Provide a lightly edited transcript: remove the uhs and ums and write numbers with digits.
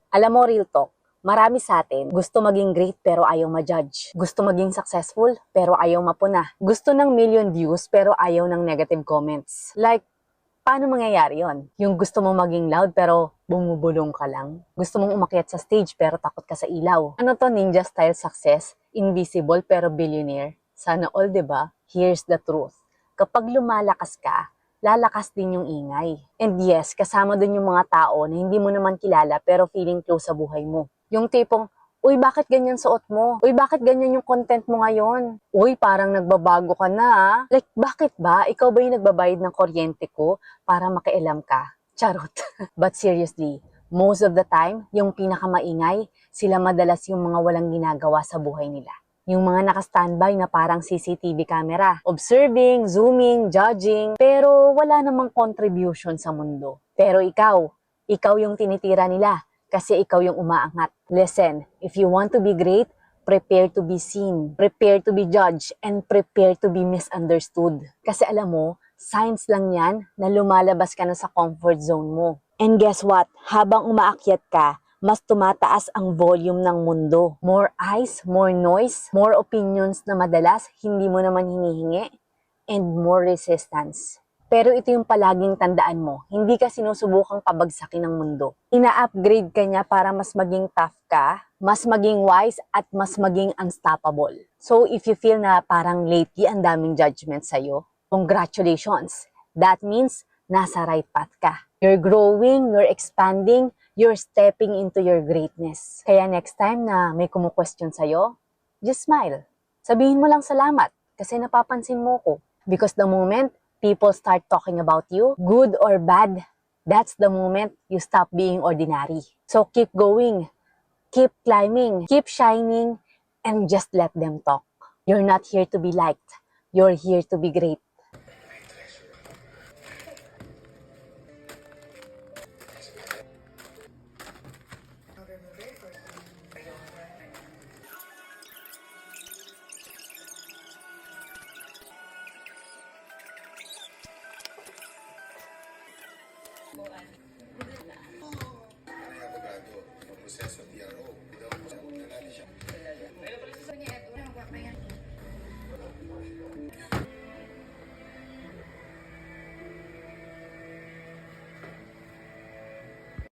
Alam mo, real talk, marami sa atin gusto maging great pero ayaw ma-judge. Gusto maging successful pero ayaw mapuna. Gusto ng million views pero ayaw ng negative comments. Like, paano mangyayari yon? Yung gusto mong maging loud pero bumubulong ka lang? Gusto mong umakyat sa stage pero takot ka sa ilaw? Ano to, ninja style success? Invisible pero billionaire? Sana all, 'di ba? Here's the truth. Kapag lumalakas ka, lalakas din yung ingay. And yes, kasama dun yung mga tao na hindi mo naman kilala pero feeling close sa buhay mo. Yung tipong, uy, bakit ganyan suot mo? Uy, bakit ganyan yung content mo ngayon? Uy, parang nagbabago ka na ah. Like, bakit ba? Ikaw ba yung nagbabayad ng kuryente ko para makialam ka? Charot. But seriously, most of the time, yung pinakamaingay, sila madalas yung mga walang ginagawa sa buhay nila. Yung mga naka-standby na parang CCTV camera. Observing, zooming, judging, pero wala namang contribution sa mundo. Pero ikaw yung tinitira nila kasi ikaw yung umaangat. Listen, if you want to be great, prepare to be seen, prepare to be judged, and prepare to be misunderstood. Kasi alam mo, signs lang yan na lumalabas ka na sa comfort zone mo. And guess what? Habang umaakyat ka, mas tumataas ang volume ng mundo. More eyes, more noise, more opinions na madalas hindi mo naman hinihingi, and more resistance. Pero ito yung palaging tandaan mo, hindi ka sinusubukang pabagsakin ng mundo. Ina-upgrade ka niya para mas maging tough ka, mas maging wise, at mas maging unstoppable. So if you feel na parang lately ang daming judgment sa'yo, congratulations! That means nasa right path ka. You're growing, you're expanding, you're stepping into your greatness. Kaya next time na may kumu-question sa'yo, just smile. Sabihin mo lang salamat kasi napapansin mo ko. Because the moment people start talking about you, good or bad, that's the moment you stop being ordinary. So keep going, keep climbing, keep shining, and just let them talk. You're not here to be liked. You're here to be great. Ano yung abogado? Ang proseso